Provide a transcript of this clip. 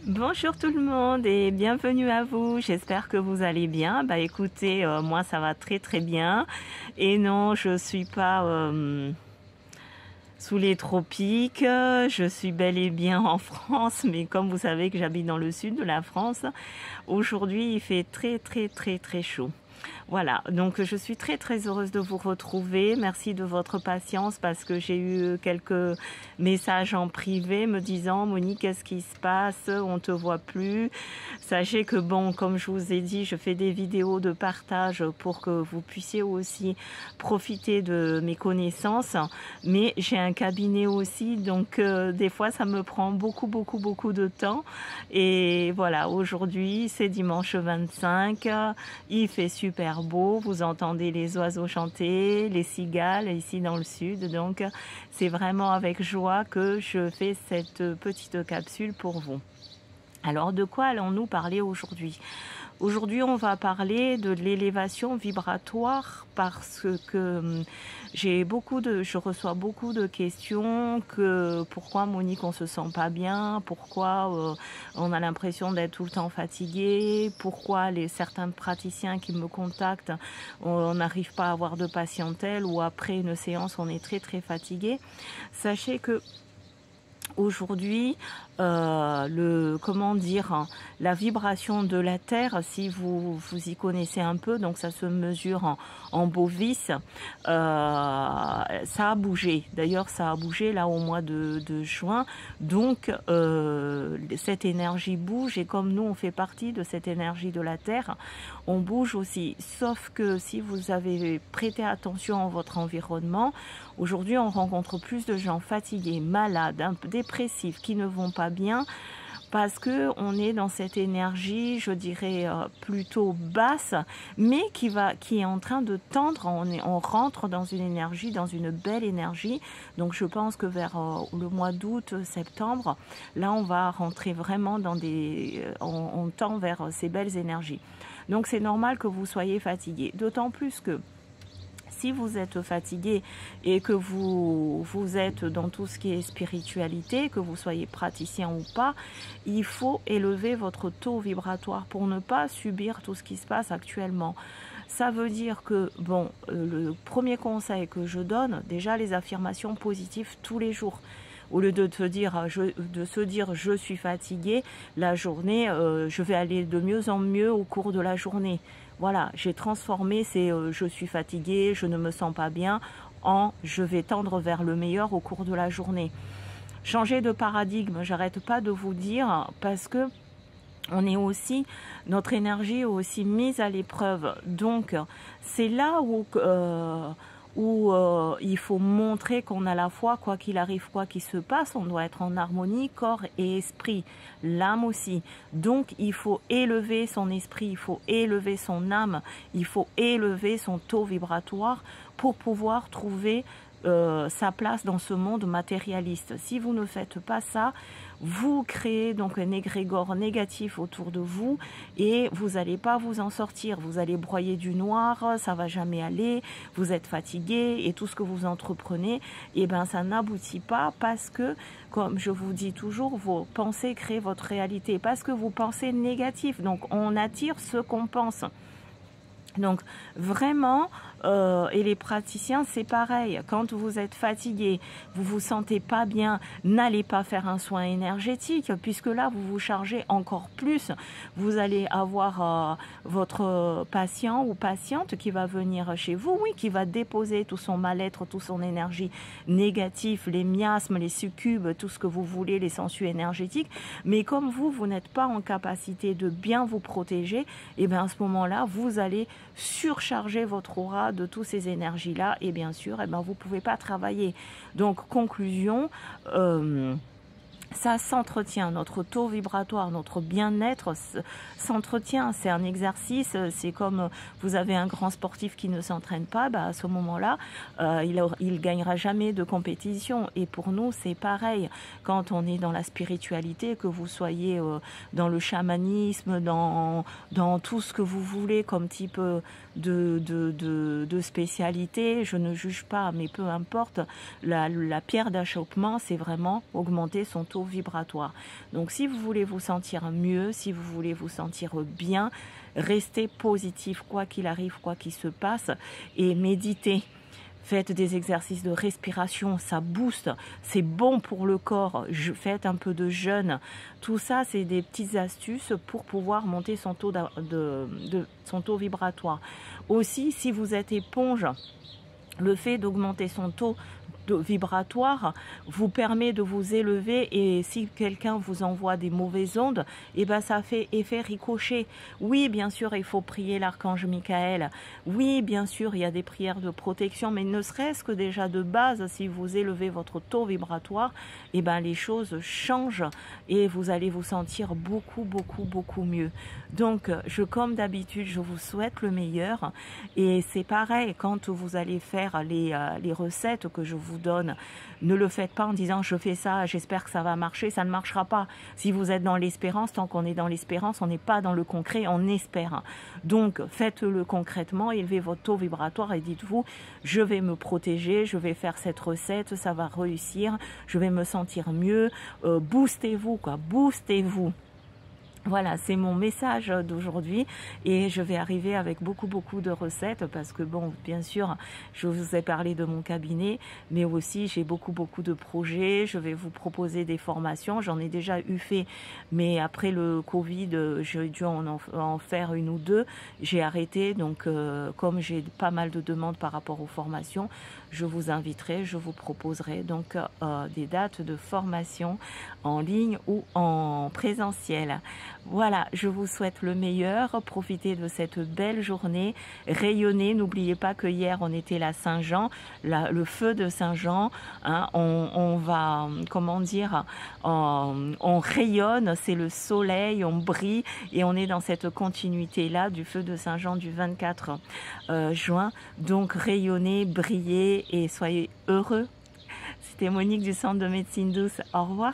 Bonjour tout le monde et bienvenue à vous. J'espère que vous allez bien. Bah écoutez, moi ça va très très bien. Et non, je suis pas sous les tropiques. Je suis bel et bien en France, mais comme vous savez que j'habite dans le sud de la France, aujourd'hui il fait très très très très chaud. Voilà, donc je suis très très heureuse de vous retrouver. Merci de votre patience parce que j'ai eu quelques messages en privé me disant Monique, qu'est-ce qui se passe? On te voit plus. Sachez que bon, comme je vous ai dit, je fais des vidéos de partage pour que vous puissiez aussi profiter de mes connaissances. Mais j'ai un cabinet aussi, donc des fois ça me prend beaucoup de temps. Et voilà, aujourd'hui c'est dimanche 25, il fait super beau, vous entendez les oiseaux chanter, les cigales ici dans le sud, donc c'est vraiment avec joie que je fais cette petite capsule pour vous. Alors de quoi allons-nous parler aujourd'hui? Aujourd'hui, on va parler de l'élévation vibratoire parce que je reçois beaucoup de questions que pourquoi Monique on se sent pas bien, pourquoi on a l'impression d'être tout le temps fatigué, pourquoi certains praticiens qui me contactent, on n'arrive pas à avoir de patientèle ou après une séance on est très fatigué. Sachez que aujourd'hui, comment dire, la vibration de la Terre, si vous y connaissez un peu, donc ça se mesure en bovis, ça a bougé. D'ailleurs, ça a bougé là au mois de juin. Donc, cette énergie bouge et comme nous, on fait partie de cette énergie de la Terre, on bouge aussi. Sauf que si vous avez prêté attention à votre environnement, aujourd'hui, on rencontre plus de gens fatigués, malades, dépressifs, qui ne vont pas bien parce que on est dans cette énergie, je dirais plutôt basse, mais qui est en train de tendre. On rentre dans une énergie, dans une belle énergie. Donc je pense que vers le mois d'août, septembre, là on va rentrer vraiment dans on tend vers ces belles énergies. Donc c'est normal que vous soyez fatigué, d'autant plus que si vous êtes fatigué et que vous êtes dans tout ce qui est spiritualité, que vous soyez praticien ou pas, il faut élever votre taux vibratoire pour ne pas subir tout ce qui se passe actuellement. Ça veut dire que, bon, le premier conseil que je donne, déjà les affirmations positives tous les jours. Au lieu de se dire je suis fatigué, la journée, je vais aller de mieux en mieux au cours de la journée. Voilà, j'ai transformé je suis fatigué, je ne me sens pas bien en je vais tendre vers le meilleur au cours de la journée. Changer de paradigme, j'arrête pas de vous dire parce que on est aussi, notre énergie est aussi mise à l'épreuve. Donc c'est là où il faut montrer qu'on a la foi, quoi qu'il arrive, quoi qu'il se passe, on doit être en harmonie, corps et esprit, l'âme aussi. Donc il faut élever son esprit, il faut élever son âme, il faut élever son taux vibratoire pour pouvoir trouver sa place dans ce monde matérialiste. Si vous ne faites pas ça, vous créez donc un égrégore négatif autour de vous et vous n'allez pas vous en sortir. Vous allez broyer du noir, ça va jamais aller, vous êtes fatigué et tout ce que vous entreprenez, et ben ça n'aboutit pas parce que, comme je vous dis toujours, vos pensées créent votre réalité parce que vous pensez négatif. Donc on attire ce qu'on pense. Donc vraiment, et les praticiens c'est pareil, quand vous êtes fatigué, vous vous sentez pas bien, n'allez pas faire un soin énergétique puisque là vous vous chargez encore plus. Vous allez avoir votre patient ou patiente qui va venir chez vous, oui, qui va déposer tout son mal-être, toute son énergie négative, les miasmes, les succubes, tout ce que vous voulez, les sensus énergétiques, mais comme vous n'êtes pas en capacité de bien vous protéger, et bien à ce moment-là vous allez surcharger votre aura de toutes ces énergies-là et bien sûr, vous ne pouvez pas travailler. Donc, conclusion, ça s'entretient, notre taux vibratoire, notre bien-être s'entretient. C'est un exercice, c'est comme vous avez un grand sportif qui ne s'entraîne pas, à ce moment-là, il gagnera jamais de compétition. Et pour nous, c'est pareil. Quand on est dans la spiritualité, que vous soyez dans le chamanisme, dans tout ce que vous voulez comme type de spécialité, je ne juge pas, mais peu importe, la pierre d'achoppement, c'est vraiment augmenter son taux vibratoire. Donc si vous voulez vous sentir mieux, si vous voulez vous sentir bien, restez positif, quoi qu'il arrive, quoi qu'il se passe, et méditez. Faites des exercices de respiration, ça booste, c'est bon pour le corps. Faites un peu de jeûne. Tout ça, c'est des petites astuces pour pouvoir monter son taux, son taux vibratoire. Aussi, si vous êtes éponge, le fait d'augmenter son taux vibratoire vous permet de vous élever, et si quelqu'un vous envoie des mauvaises ondes, et ben ça fait effet ricochet. Oui, bien sûr, il faut prier l'archange Michael. Oui, bien sûr, il y a des prières de protection, mais ne serait-ce que déjà de base, si vous élevez votre taux vibratoire, et ben les choses changent et vous allez vous sentir beaucoup, beaucoup, beaucoup mieux. Donc, comme d'habitude, je vous souhaite le meilleur, et c'est pareil quand vous allez faire les recettes que je vous donne. Ne le faites pas en disant je fais ça, j'espère que ça va marcher, ça ne marchera pas. Si vous êtes dans l'espérance, tant qu'on est dans l'espérance, on n'est pas dans le concret, on espère. Donc faites-le concrètement, élevez votre taux vibratoire et dites-vous je vais me protéger, je vais faire cette recette, ça va réussir, je vais me sentir mieux. Boostez-vous, quoi, boostez-vous. Voilà, c'est mon message d'aujourd'hui, et je vais arriver avec beaucoup de recettes parce que bon, bien sûr, je vous ai parlé de mon cabinet, mais aussi j'ai beaucoup de projets. Je vais vous proposer des formations, j'en ai déjà eu fait, mais après le Covid, j'ai dû en faire une ou deux, j'ai arrêté. Donc comme j'ai pas mal de demandes par rapport aux formations, je vous inviterai, je vous proposerai donc des dates de formation en ligne ou en présentiel. Voilà, je vous souhaite le meilleur, profitez de cette belle journée, rayonnez. N'oubliez pas que hier on était la Saint-Jean, le feu de Saint-Jean, hein, on va, comment dire, on rayonne, c'est le soleil, on brille, et on est dans cette continuité-là du feu de Saint-Jean du 24 juin. Donc rayonnez, brillez et soyez heureux. C'était Monique du Centre de Médecine Douce, au revoir.